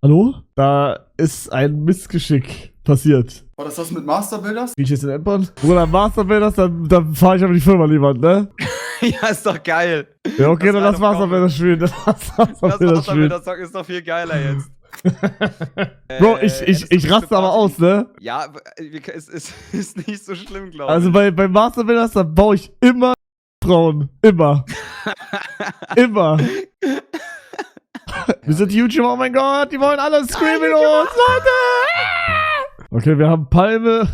Hallo? Da ist ein Missgeschick passiert. War das mit Masterbuilders? Geh ich jetzt in den Endbahn? Bruder, Masterbuilders, dann fahre ich aber die Firma lieber, ne? Ja, ist doch geil. Ja, okay, dann lass Ride of Masterbuilders spielen. Das Masterbuilders ist doch viel geiler jetzt. Bro, ich raste aber aus, ne? Ja, es ist nicht so schlimm, glaube ich. Also bei Masterbuilders, da baue ich immer Frauen. Immer. Immer. Wir sind YouTuber, oh mein Gott, die wollen alle screamen mit uns, Leute! Okay, wir haben Palme.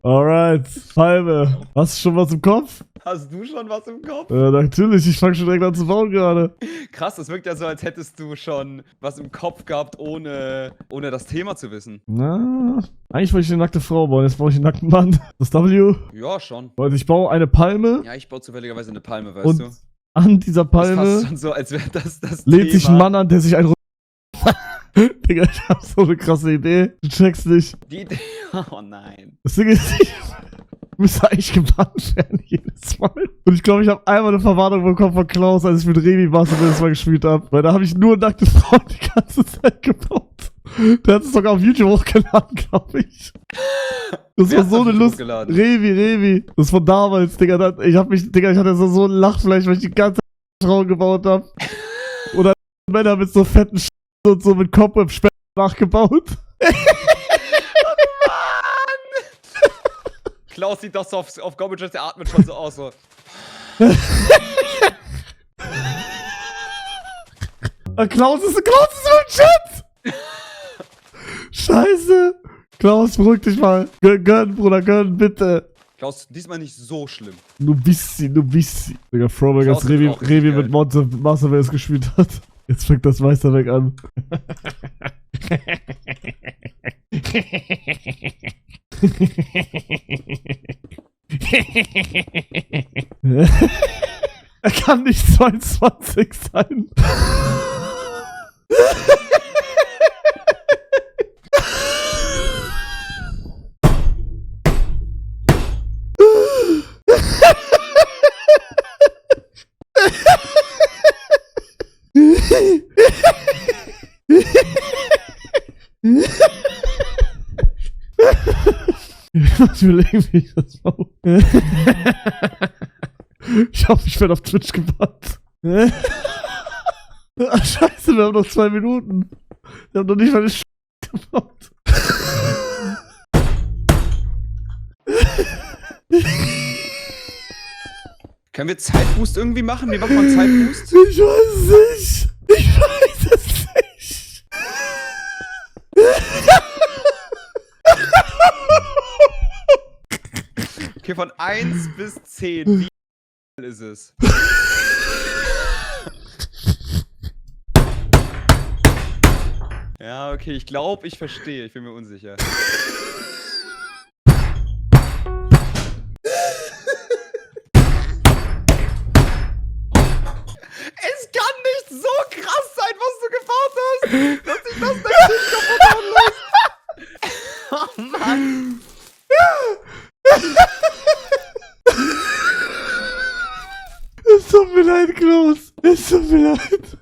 Alright, Palme. Hast du schon was im Kopf? Hast du schon was im Kopf? Natürlich, ich fange schon direkt an zu bauen gerade. Krass, das wirkt ja so, als hättest du schon was im Kopf gehabt, ohne das Thema zu wissen. Na, eigentlich wollte ich eine nackte Frau bauen, jetzt baue ich einen nackten Mann. Das W. Ja, schon. Also ich baue eine Palme. Ja, ich baue zufälligerweise eine Palme, weißt und du? An dieser Das Palme fast schon so, als wäre das lädt Thema. sich ein Mann an, der sich ein Digga, ich hab so eine krasse Idee. Du checkst nicht. Die Idee. Oh nein. Das Ding ist, ich müsste eigentlich gebannt werden jedes Mal. Und ich glaube, ich habe einmal eine Verwarnung bekommen von Klaus, als ich mit Revi das Mal gespielt habe. Weil da habe ich nur nackte Frauen die ganze Zeit gebaut. Der hat es sogar auf YouTube hochgeladen, glaube ich. Das Wer war hat so das eine auf Lust. YouTube hochgeladen? Revi. Das war damals, Digga. Ich hatte so ein Lachfleisch, weil ich die ganze Zeit Frauen gebaut habe. Oder Männer mit so fetten und so mit Kopf im Speck nachgebaut. Klaus sieht doch so auf Gommages, der atmet schon so aus. So. Klaus ist im Chat! Scheiße! Klaus, beruhig dich mal. Gönn, Bruder, gönn, bitte. Klaus, diesmal nicht so schlimm. Du bist sie. Digga, Throwback, als Klaus ist auch Revi richtig mit Monte Masterverse gespielt hat. Jetzt fängt das Meisterwerk an. Er kann nicht 22 sein. Ich muss überlegen, wie ich das baue. Ich hoffe, ich werde auf Twitch gebannt. Ach, scheiße, wir haben noch 2 Minuten. Wir haben noch nicht mal eine gebaut. Können wir Zeitboost irgendwie machen? Wie macht man Zeitboost? Ich weiß es nicht. Ich weiß es nicht. Okay, von 1 bis 10, wie ist es? Ja, okay, ich glaube, ich verstehe. Ich bin mir unsicher. Es kann nicht so krass sein, was du gebaut hast, dass sich das nicht kaputt hauen lässt. Oh Mann. Es tut mir leid, Klaus. Es tut mir leid.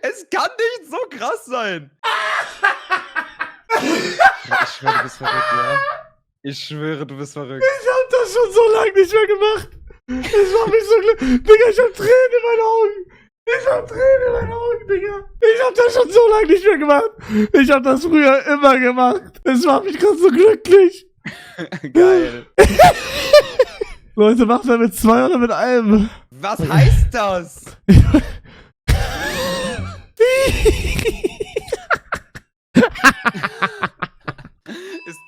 Es kann nicht so krass sein. Ich schwöre, du bist verrückt, ja? Ich schwöre, du bist verrückt. Ich hab das schon so lange nicht mehr gemacht. Es macht mich so glücklich. Digga, ich hab Tränen in meinen Augen. Ich hab Tränen in meinen Augen, Digga. Ich hab das schon so lange nicht mehr gemacht. Ich hab das früher immer gemacht. Es macht mich gerade so glücklich. Geil. Leute, macht er mit 2 oder mit einem? Was heißt das?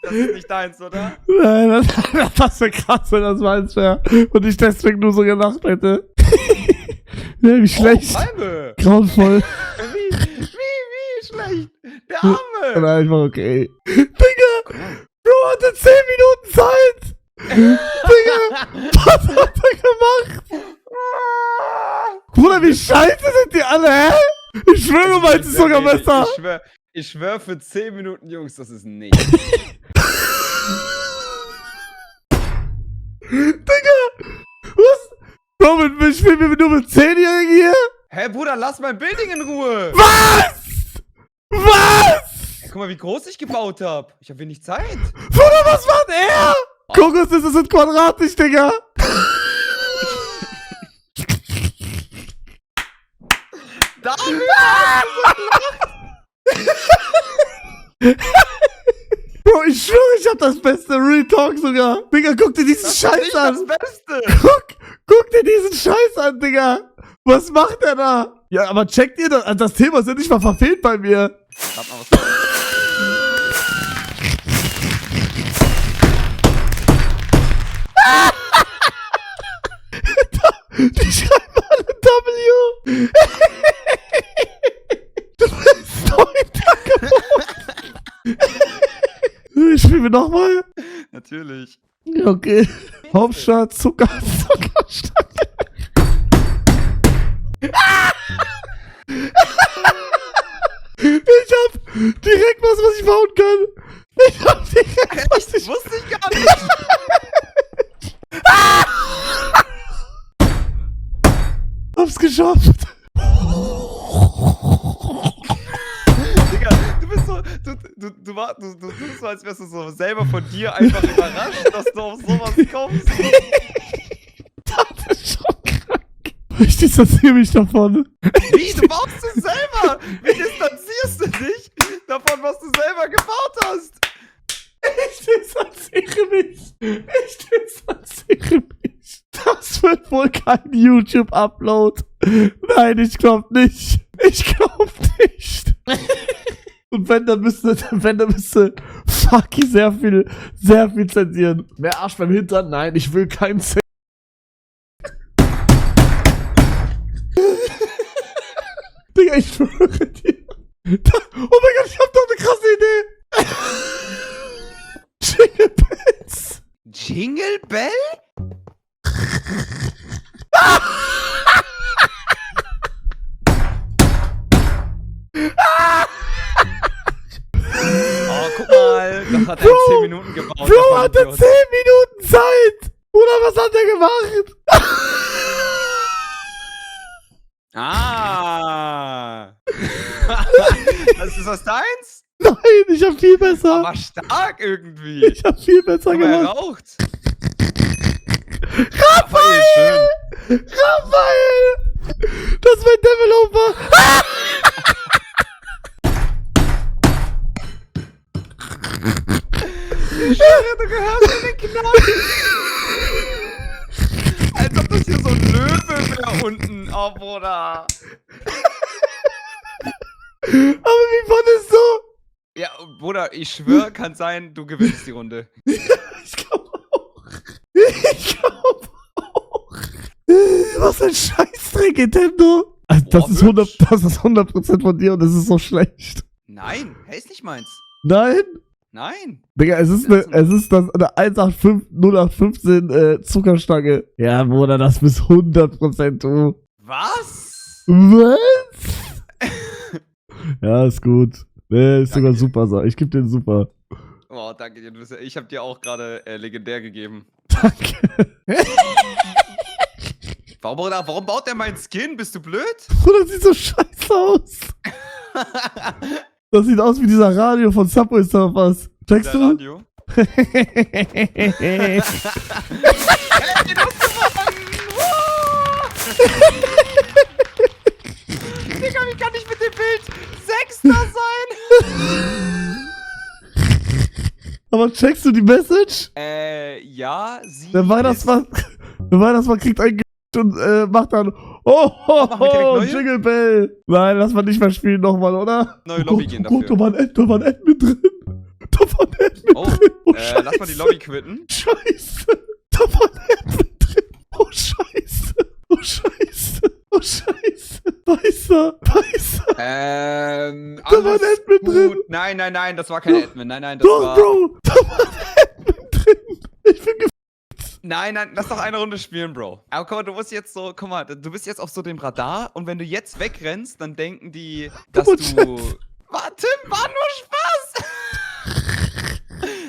Das ist nicht deins, oder? Nein, das wäre krass, wenn das meins wäre. Und ich deswegen nur so gelacht hätte. Ja, wie schlecht. Oh, Palme. Grauenvoll. Wie schlecht. Der Arme. Nein, einfach okay. Digga, Bro hatte 10 Minuten Zeit. Digga, was hat er gemacht? Bruder, wie scheiße sind die alle, hä? Ich schwöre, meins ist sogar besser. Ich schwör für 10 Minuten, Jungs, das ist nicht. Digga! Was? Robin, ich spiele nur mit 10-Jährigen hier? Hä, Bruder, lass mein Building in Ruhe! Was? Was? Guck mal, wie groß ich gebaut habe. Ich habe wenig Zeit. Bruder, was macht er? Kokos, das ist quadratisch, Digga. Bro, ich schwöre, ich hab das beste Real Talk sogar. Digga, guck dir diesen Scheiß nicht an. das Beste. Guck dir diesen Scheiß an, Digga. Was macht er da? Ja, aber checkt ihr das? Also das Thema ist ja nicht mal verfehlt bei mir. Warte mal, was Die schreiben alle W. Du bist 9 Tage geworden. Ich spiele nochmal. Natürlich. Ja, okay. Hauptstadt, Zuckerstange. Ich hab direkt was ich bauen kann. Ich hab direkt was Das wusste ich gar nicht. hab's geschafft. Digga, du bist so, du tust so, als wärst du so selber von dir einfach überrascht, dass du auf sowas kommst. Das ist schon krank. Ich distanziere mich davon. Wie? Du baust es selber! Wie distanzierst du dich davon, was du selber gebaut hast? Ich distanziere mich. Ich distanziere mich. Das wird wohl kein YouTube-Upload. Nein, ich glaub nicht. Ich glaub nicht. Und wenn, dann müsste Fucky sehr viel zensieren. Mehr Arsch beim Hintern? Nein, ich will keinen Digga, ich schwöre dir. Oh mein Gott, ich hab doch eine krasse Idee. Jingle Bells. Jingle Bell? Oh, guck mal, das hat er in 10 Minuten gebaut. Bro, hat er 10 Minuten Zeit. Oder was hat er gemacht? Ah. Das ist das deins? Nein, ich hab viel besser. Aber stark irgendwie. Ich hab viel besser Guck mal, er gemacht. raucht. Raphael! Schön. Raphael! Das ist mein Developer. Ich schwöre, du gehörst in den Knall. Als ob das hier so ein Löwe wäre unten. Oh, Bruder. Aber wie fandest du? Ja, Bruder, ich schwöre, kann sein, du gewinnst die Runde. Ich glaube auch. Ich glaube auch. Was ein Scheißdreck, Nintendo. Also, das ist 100% von dir und das ist so schlecht. Nein, hey, ist nicht meins. Nein? Nein. Digga, es ist eine 1850815 Zuckerstange. Ja, Bruder, das bist 100% du. Was? Was? Ja, ist gut. Nee, ist sogar Danke dir. super. Ich geb den super. Oh, danke dir. Ich hab dir auch gerade legendär gegeben. Danke. Warum baut der meinen Skin? Bist du blöd? Bruder, das sieht so scheiße aus. Das sieht aus wie dieser Radio von Subway Surfers. Checkst Dein du? Radio? Hey, du hast gewonnen! Digga, wie kann ich mit dem Bild Sechster sein? Aber checkst du die Message? Ja, sie Der Weihnachtsmann kriegt ein und macht dann Machen wir direkt neue? Jingle Bell. Nein, lass mal nicht mehr spielen nochmal, oder? Neue Lobby gehen dafür. Da war ein Admin drin. Da war ein Admin Oh, drin. Oh, Scheiße. lass mal die Lobby quitten. Scheiße. Da war ein Admin drin. Oh, Scheiße. Oh, Scheiße. Oh, Scheiße. Weißer. Da war ein Admin drin. Nein, das war kein Admin. Nein, das Doch, war... Bro. Da war ein Admin drin. Ich bin Nein, lass doch eine Runde spielen, Bro. Aber guck mal, du musst jetzt so, guck mal, du bist jetzt auf so dem Radar und wenn du jetzt wegrennst, dann denken die, dass Aber du Tim, war nur Spaß!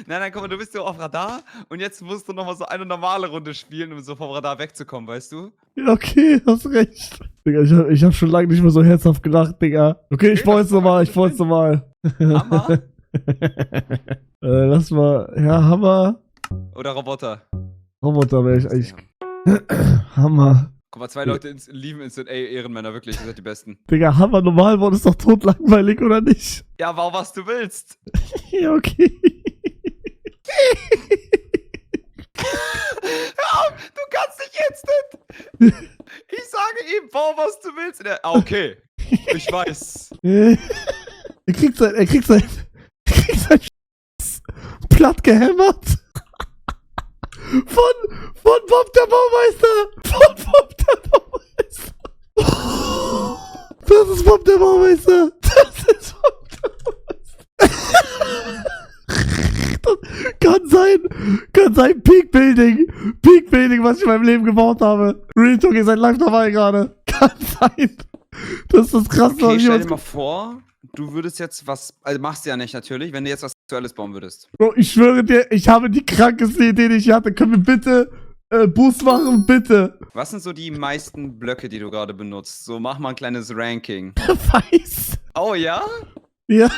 Nein, guck mal, du bist ja auf Radar und jetzt musst du nochmal so eine normale Runde spielen, um so vom Radar wegzukommen, weißt du? Ja, okay, hast recht. Digga, ich hab schon lange nicht mehr so herzhaft gedacht, Digga. Okay, ich baue jetzt nochmal, Hammer lass mal, ja, Hammer. oder Roboter? Roboter wäre ich eigentlich. Hammer. Guck mal, 2 Leute lieben instant, ey, Ehrenmänner, wirklich, ihr seid die Besten. Digga, Hammer Normalwort ist doch totlangweilig, oder nicht? Ja, bau was du willst. Ja, okay. Hör auf, du kannst nicht instant. Ich sage ihm, bau was du willst. Okay, ich weiß. Er kriegt sein platt gehämmert. Von Bob der Baumeister. Von Bob der Baumeister. Das ist Bob der Baumeister. Das ist Bob der Baumeister. Kann sein Peak Building, was ich in meinem Leben gebaut habe. Real Talk, ihr seid live dabei gerade. Kann sein. Das ist das Krasseste, Okay, was stell dir mal vor, du würdest jetzt was, also machst du ja nicht natürlich, wenn du jetzt was Sexuelles bauen würdest. Bro, ich schwöre dir, ich habe die krankeste Idee, die ich hatte. Können wir bitte Boost machen, bitte? Was sind so die meisten Blöcke, die du gerade benutzt? So, mach mal ein kleines Ranking. Weiß. Oh ja? Ja.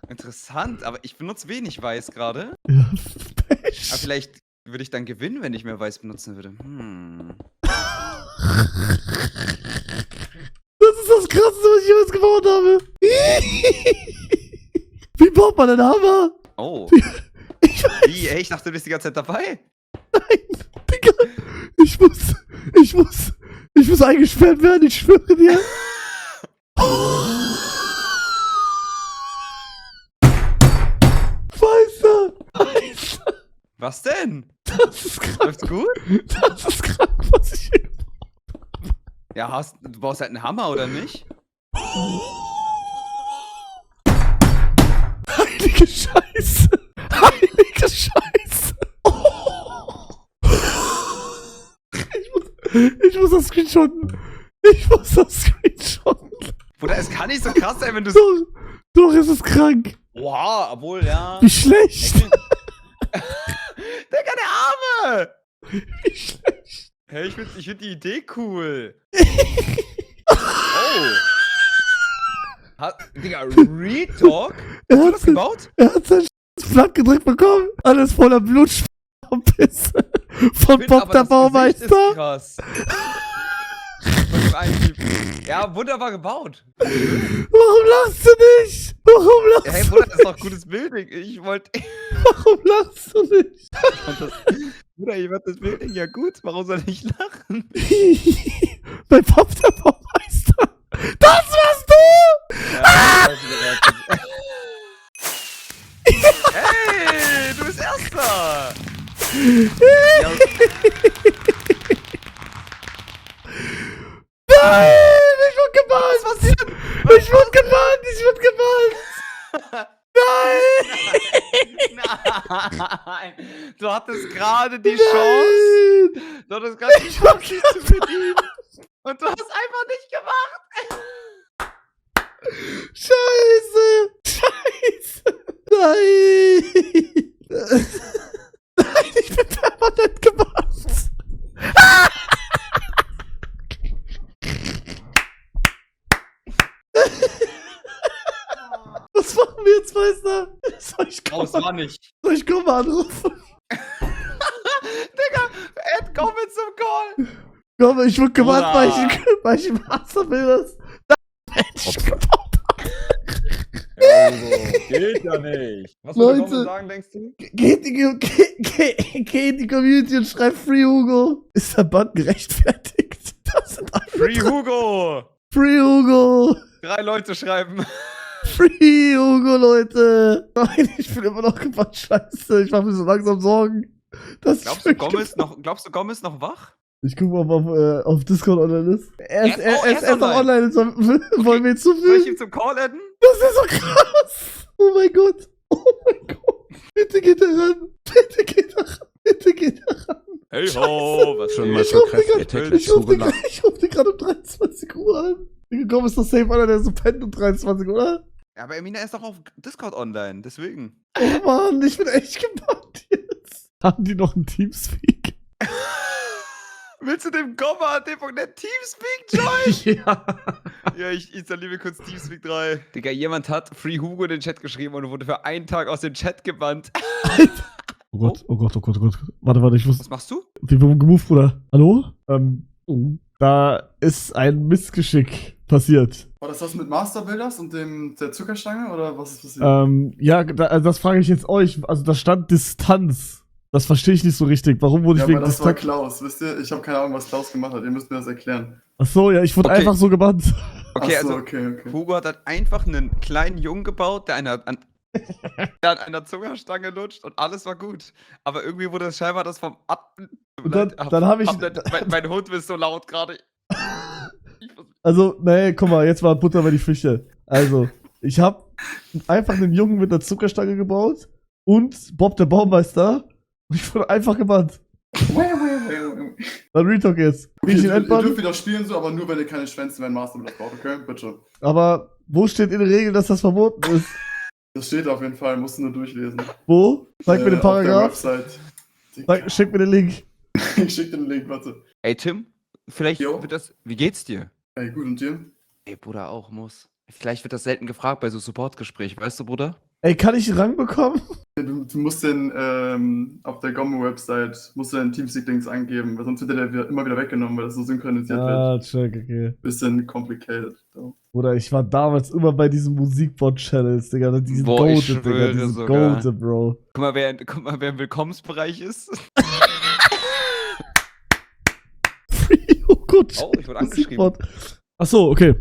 Interessant, aber ich benutze wenig Weiß gerade. Ja, Aber Pech. vielleicht würde ich dann gewinnen, wenn ich mehr Weiß benutzen würde. Das ist das Krasseste, was ich jemals gebaut habe. Wie baut man einen Hammer? Oh. Ich weiß Wie, ey, ich dachte, du bist die ganze Zeit dabei. nicht, Digga. Ich muss eingesperrt werden, ich schwöre dir. Weißer. Was denn? Das ist krank. Läuft's gut? Das ist krank, was ich hier. Ja, du baust halt einen Hammer, oder nicht? Heilige Scheiße. Heilige Scheiße. Ich muss das screenshotten. Bruder, es kann nicht so krass sein, wenn du Doch, es ist krank. Wow, obwohl, ja. Wie schlecht. Digga, der Arme! Wie schlecht. Hey, ich find die Idee cool. Oh. Digga, Retalk? Hast du das gebaut? Er hat sein Blatt gedrückt bekommen. Alles voller Blut und Pisse. Von Find Bob aber der das Gesicht Baumeister. ist krass. Von dem einen Typen. Ja, wunderbar gebaut. Warum lachst du nicht? Ja, hey, Bruder, das ist doch gutes Building. Warum lachst du nicht? Bruder, ich fand das Building ja gut. Warum soll ich lachen? Bei Bob der Baumeister. Das warst du! Ja, hey, du bist Erster! Ja. Nein! Ich wurde gebannt! Was passiert? Ich wurde gebannt! Nein! Nein! Du hattest gerade die Chance. Nein! Du hattest gerade die Chance, dich zu bedienen. Und du hast einfach nicht gemacht. Scheiße! Scheiße! Nein! Nein, ich bin permanent gebannt! Was machen wir jetzt, Meister? Soll ich Komma anrufen? Digga, Ed, komm mit zum Call. Komm, ich wurde gebannt, Bruder. weil ich im Wasser will das. Mensch, gebaut. Geht ja nicht. Was Leute. soll ich sagen, denkst du? Geht in die Community und schreibt Free Hugo. Ist der Bann gerechtfertigt? Das sind alle Free Hugo. Free Hugo. 3 Leute schreiben. Free Hugo, Leute. Nein, ich bin immer noch gebannt. Scheiße, ich mache mir so langsam Sorgen. Glaubst du, Gomez ist noch wach? Ich guck mal, ob er auf Discord online ist. Er ist noch online. Wollen wir ihn Soll ich zufügen? ihm zum Call adden? Das ist so krass. Oh mein Gott. Oh mein Gott. Bitte geht er ran. Bitte geht er ran. Bitte geht er ran. Hey ho, was Schon schon mal so kräftig Ich ruf den zugelassen. ich ruf den gerade um 23 Uhr an. Digga, komm, ist doch safe einer, der so pennt um 23 Uhr, oder? Ja, aber Emina ist doch auf Discord online, deswegen. Oh Mann, ich bin echt gebannt jetzt. Haben die noch einen Teamspeak? Willst du dem Komma .net Teamspeak joinen? Ja. Ja, ich installiere kurz Teamspeak 3. Digga, jemand hat Free Hugo in den Chat geschrieben und wurde für einen Tag aus dem Chat gebannt. Oh Gott, oh Gott, oh Gott, oh Gott. Warte, ich muss. Was machst du? Wir wurden gemoved, Bruder. Hallo? Da ist ein Missgeschick passiert. War das mit Masterbuilders und der Zuckerstange oder was ist passiert? Ja, also das frage ich jetzt euch. Also da stand Distanz. Das verstehe ich nicht so richtig. Warum wurde ich Ja, wegen aber das war Distanz? Klaus, wisst ihr? Ich habe keine Ahnung, was Klaus gemacht hat. Ihr müsst mir das erklären. Ach so, ja, ich wurde Okay. einfach so gebannt. Okay, Ach so, also okay. Hugo hat halt einfach einen kleinen Jungen gebaut, der an einer Zuckerstange lutscht und alles war gut. Aber irgendwie wurde es scheinbar das vom Admin. Und dann habe ich. Mein Hund ist so laut gerade. Also, nee, guck mal, jetzt mal Butter bei die Fische. Also, ich habe einfach einen Jungen mit einer Zuckerstange gebaut und Bob der Baumeister. Und ich wurde einfach gebannt. Dann Retalk jetzt. Okay, Ich ihn ihr entbannen, dürft wieder spielen so, aber nur wenn ihr keine Schwänze während Masterbuilders braucht, okay? Bitte. aber wo steht in der Regel, dass das verboten ist? Das steht auf jeden Fall, musst du nur durchlesen. Wo? Sag mir den Auf der Paragraph. Website. Schick mir den Link. Ich schick dir den Link, warte. Ey, Tim, vielleicht Jo. wird das. Wie geht's dir? Ey, gut, und dir? Ey, Bruder, auch muss. Vielleicht wird das selten gefragt bei so Supportgesprächen, weißt du, Bruder? Ey, kann ich einen Rang bekommen? Du musst den, auf der Gommo-Website, musst du den Teamspeak-Links angeben, weil sonst wird der immer wieder weggenommen, weil das so synchronisiert wird. Ah, check, okay. Bisschen complicated. So. Bruder, ich war damals immer bei diesen Musikbot-Channels, Digga. Die sind Boah, ich goated, Digga. schwöre Die sind sogar. goated, Bro. Guck mal, wer im Willkommensbereich ist. Oh Gott. Oh, ich wurde angeschrieben. Achso, okay.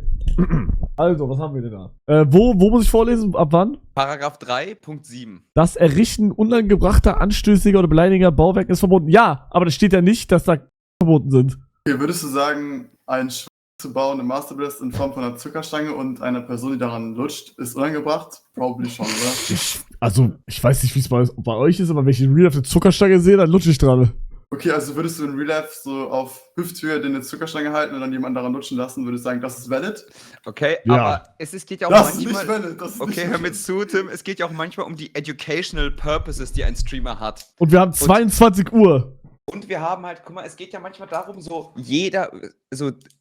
Also, was haben wir denn da? Wo muss ich vorlesen? Ab wann? Paragraph 3.7. Das Errichten unangebrachter, anstößiger oder beleidigender Bauwerke ist verboten. Ja, aber das steht ja nicht, dass da verboten sind. Okay, würdest du sagen, ein Schwanz zu bauen im Masterbuilders in Form von einer Zuckerstange und einer Person, die daran lutscht, ist unangebracht? Probably schon, oder? Ich weiß nicht, wie es bei euch ist, aber wenn ich in Real Life eine Zuckerstange sehe, dann lutsche ich dran. Okay, also würdest du in Real Life so auf Hüfthöhe eine Zuckerstange halten und dann jemanden daran lutschen lassen, würdest du sagen, das ist valid? Okay, Ja. aber geht ja auch Das ist manchmal. nicht valid, das ist Okay, nicht hör mir zu, Tim. Es geht ja auch manchmal um die educational purposes, die ein Streamer hat. Und wir haben 22 Uhr. Und wir haben halt, guck mal, es geht ja manchmal darum, so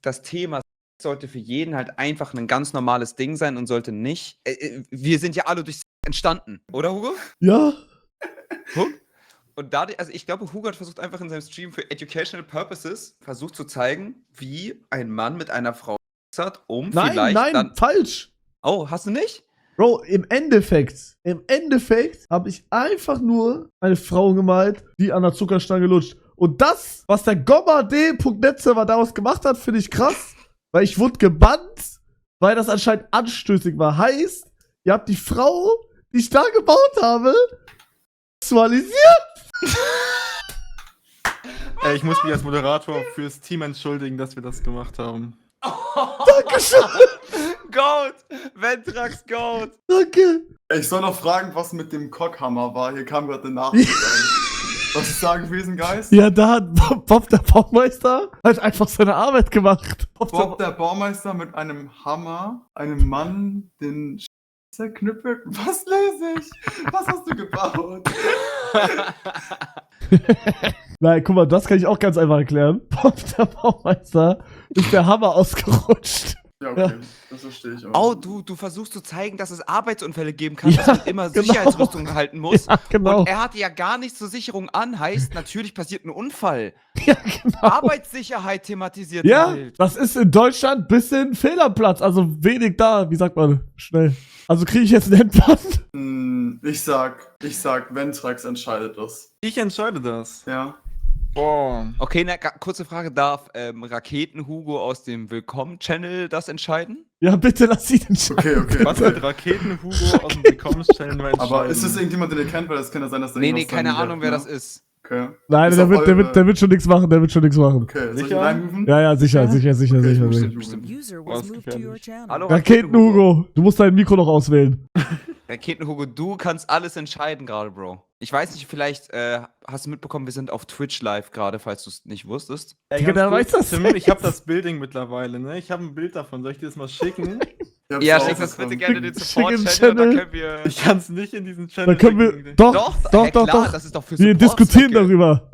das Thema sollte für jeden halt einfach ein ganz normales Ding sein und sollte nicht. Wir sind ja alle durch entstanden, oder Hugo? Ja. Hugo? Und dadurch, also ich glaube, Hugo hat versucht einfach in seinem Stream für educational purposes zu zeigen, wie ein Mann mit einer Frau hat, um vielleicht Nein, dann. falsch. Oh, hast du nicht? Bro, im Endeffekt habe ich einfach nur eine Frau gemalt, die an der Zuckerstange lutscht. Und das, was der GommaD.net-Server daraus gemacht hat, finde ich krass, weil ich wurde gebannt, weil das anscheinend anstößig war. Heißt, ihr habt die Frau, die ich da gebaut habe, sexualisiert. Ich muss mich als Moderator fürs Team entschuldigen, dass wir das gemacht haben. Dankeschön. Goat! Ventrax Goat! Danke. Ich soll noch fragen, was mit dem Cockhammer war. Hier kam gerade eine Nachricht rein. Was ist da gewesen, Guys? Ja, da hat Bob der Baumeister halt einfach seine Arbeit gemacht. Bob der Baumeister mit einem Hammer, einem Mann, den zerknüppelt. Was lese ich? Was hast du gebaut? Nein, guck mal, das kann ich auch ganz einfach erklären. Bob der Baumeister ist der Hammer ausgerutscht. Ja, okay, das verstehe ich auch. Oh, du versuchst zu zeigen, dass es Arbeitsunfälle geben kann, Ja, dass man immer genau. Sicherheitsrüstung halten muss. Ja, genau. Und er hatte ja gar nichts zur Sicherung an, heißt, natürlich passiert ein Unfall. Ja, genau. Arbeitssicherheit thematisiert Ja, im Bild. das ist in Deutschland ein bisschen Fehlerplatz. Also wenig da, wie sagt man, schnell. Also kriege ich jetzt einen Endplan? Ich sag, Ventrax entscheidet das. Ich entscheide das. Ja. Boah. Okay, kurze Frage, darf Raketen-Hugo aus dem Willkommen-Channel das entscheiden? Ja, bitte lass sie entscheiden. Okay. Was mit Raketen-Hugo aus dem Willkommenschellen entscheiden? Aber ist das irgendjemand, den ihr kennt? Weil das kann ja sein, dass da Nee, irgendwas keine dann Ahnung, wer ne? das ist. Okay. Nein, Ist der auf wird schon nichts machen, Okay, soll ich Sicher? reinrufen? Ja, sicher. Okay, ich muss den Bestimmt. rufen. User was moved to your gefährlich. channel. Hallo, Raketen-Hugo, du musst dein Mikro noch auswählen. Raketen-Hugo, du kannst alles entscheiden gerade, Bro. Ich weiß nicht, vielleicht hast du mitbekommen, wir sind auf Twitch live gerade, falls du es nicht wusstest. Ey, Digga, ganz der kurz, weiß das Tim, nicht. ich habe das Building mittlerweile, ne? Ich habe ein Bild davon. Soll ich dir das mal schicken? Ich hab's Ja, auch schick das bitte bekommen. gerne in den Schick in den Support-Channel, dann Channel. können wir... Ich kann es nicht in diesen Channel Dann können wir. schicken. Doch, Doch, doch, hä, doch, klar, doch. das ist doch für Wir Support-Zwecke. diskutieren darüber.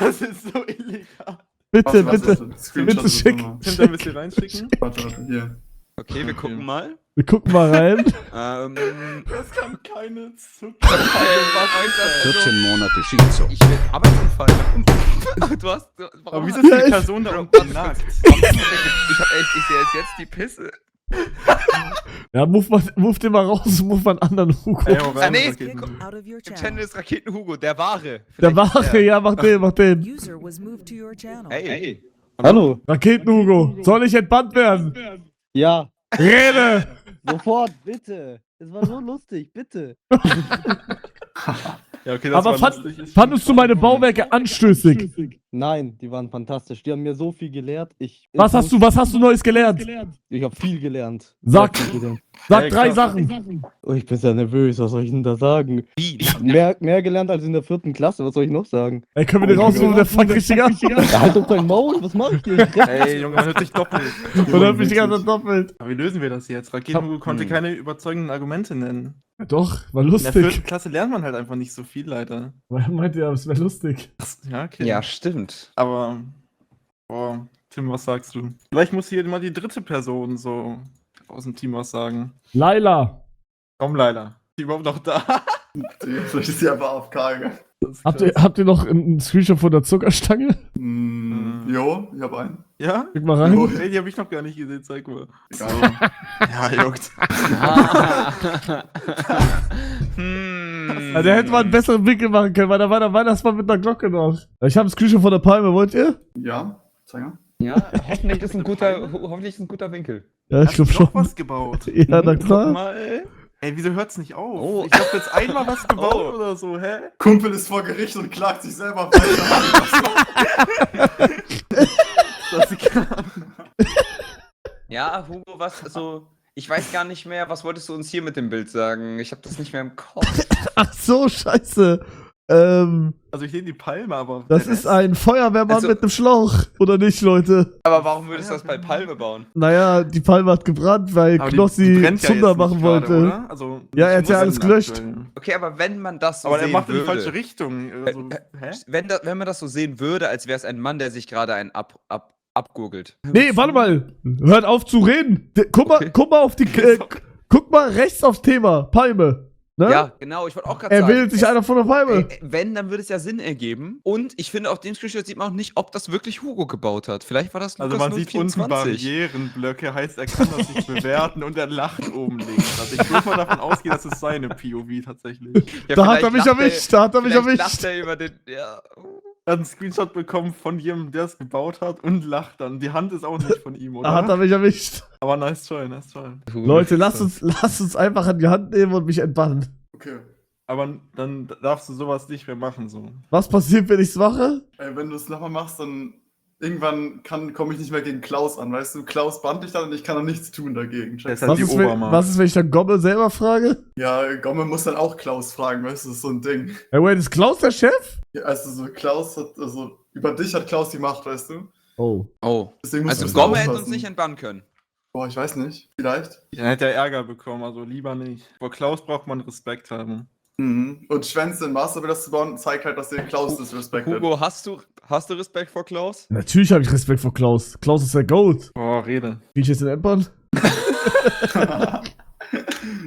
Das ist so illegal. Bitte, Was bitte. ist das? Screenshot Bitte ist schick. immer. Könnt ihr ein bisschen reinschicken? Warte, hier. Okay, wir gucken mal. Wir gucken mal rein. Das kann keine Zucker. 14 Monate Schizo. Ich will Arbeitsunfall. Du hast... Aber Warum wieso hast ist Ja, die ich- Person da Bro, unten nackt? ich sehe jetzt die Pisse. Ja, move den mal raus, move mal einen anderen Hugo. Ey, aber wir haben nee, Raketen. guck- Out of your Im channel. Channel ist Raketen Hugo, der wahre. Der Vielleicht Wahre, ja, mach den. User was moved to your channel. Hey. Hallo. Raketen-Hugo, soll ich entbannt werden? Ja, Rede! sofort, bitte. Es war so lustig, bitte. Ja, okay, das Aber war lustig. fandest du meine Bauwerke anstößig? Nein, die waren fantastisch. Die haben mir so viel gelehrt. Was hast du Neues gelernt? Ich habe viel gelernt. Sag, Sehr viel gelernt. sag Ey, 3 krass. Sachen. Oh, ich bin sehr nervös. Was soll ich denn da sagen? Wie? Mehr gelernt als in der 4. Klasse. Was soll ich noch sagen? Ey, können wir den rausholen, der fuckt richtig an? Ja, halt doch dein Maul. Was mach ich dir? Ich Ey, Junge, man hört sich doppelt. Oder hab ich die ganze Zeit doppelt? Aber wie lösen wir das jetzt? Raketenhugo konnte keine überzeugenden Argumente nennen. Ja, doch, war In der 4. lustig. Klasse lernt man halt einfach nicht so viel, leider. Weil er meinte ja, es wäre lustig. Ja, okay. Ja, stimmt. Aber, boah, Tim, was sagst du? Vielleicht muss hier mal die dritte Person so aus dem Team was sagen. Laila, Komm, Leila. Ist die überhaupt noch da? Vielleicht ist sie einfach AFK gegangen. Das ist habt krass. ihr noch einen Screenshot von der Zuckerstange? Jo, ich hab einen. Ja? Guck mal rein. Jo. Hey, die hab ich noch gar nicht gesehen, zeig mal. Egal. Ja, juckt. Hm. Ja, der hätte mal einen besseren Winkel machen können, weil da war der Weihnachtsmann mit einer Glocke noch. Ich habe einen Screenshot von der Palme, wollt ihr? Ja, zeig mal. Ja, hoffentlich ist ein guter Winkel. Ja, ich Hast du glaube schon. noch was gebaut? Ja, na Guck klar. mal. Ey, wieso hört's nicht auf? Oh. Ich hab jetzt einmal was gebaut Oh. oder so, hä? Kumpel ist vor Gericht und klagt sich selber weiter. Das kann. Ja, Hugo, was so... Ich weiß gar nicht mehr, was wolltest du uns hier mit dem Bild sagen? Ich habe das nicht mehr im Kopf. Ach so, scheiße. Also ich nehme die Palme, aber. Das der ist Rest- ein Feuerwehrmann Also- mit einem Schlauch. Oder nicht, Leute? Aber warum würdest du das bei Palme bauen? Naja, die Palme hat gebrannt, weil Aber Knossi brennt ja Zunder jetzt nicht machen gerade, wollte. oder? Also, Ja, er hat muss ja alles brennen gelöscht. aktuell. Okay, aber wenn man das so Aber er sehen macht in die würde... falsche Richtung. Also, hä? Wenn man das so sehen würde, als wäre es ein Mann, der sich gerade einen abgurgelt. Nee, warte mal. Hört auf zu reden. Guck mal, Okay. guck mal auf die. Guck mal rechts aufs Thema. Palme. Ne? Ja, genau, ich wollte auch gerade Er sagen. wählt sich einer von der Palme. Wenn, dann würde es ja Sinn ergeben. Und ich finde, auf dem Screenshot sieht man auch nicht, ob das wirklich Hugo gebaut hat. Vielleicht war das Also Lukas man sieht unten 024. Barrierenblöcke, heißt er kann das nicht bewerten und er lacht oben links. Also ich würde mal davon ausgehen, das ist seine POV tatsächlich. Ja, Da hat vielleicht er mich lacht erwischt. Da hat er mich vielleicht erwischt. lacht er über den... Ja. Er hat einen Screenshot bekommen von jemandem, der es gebaut hat und lacht dann. Die Hand ist auch nicht von ihm, oder? Da hat er mich erwischt. Aber nice try, nice try. Leute, lasst uns einfach an die Hand nehmen und mich entbannen. Okay. Aber dann darfst du sowas nicht mehr machen, so. Was passiert, wenn ich's mache? Ey, wenn du es nochmal machst, dann irgendwann komme ich nicht mehr gegen Klaus an, weißt du? Klaus bannt dich dann und ich kann dann nichts tun dagegen. Der ist Checkst halt du? Was die ist, wenn, Obermacht. was ist, wenn ich dann Gomme selber frage? Ja, Gomme muss dann auch Klaus fragen, weißt du? Das ist so ein Ding. Hey, wait, ist Klaus der Chef? Ja, also so Klaus hat, also über dich hat Klaus die Macht, weißt du? Oh. Oh. Deswegen musst Also du ein bisschen Gomme hätte uns aufpassen. nicht entbannen können. Boah, ich weiß nicht. Vielleicht. Dann hätte er Ärger bekommen, also lieber nicht. Vor Klaus braucht man Respekt haben. Mhm. Und Schwänze in Master das zu bauen, zeigt halt, dass der Klaus das Respekt hat. Hugo, hast du Respekt vor Klaus? Natürlich habe ich Respekt vor Klaus. Klaus ist der Goat. Boah, Rede. Krieg ich jetzt den Endbahn?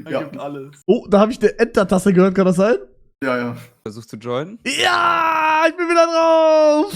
Er Ja. gibt alles. Oh, da habe ich eine Enter-Taste gehört, kann das sein? Ja, ja. Versuchst du joinen? Ja, ich bin wieder drauf!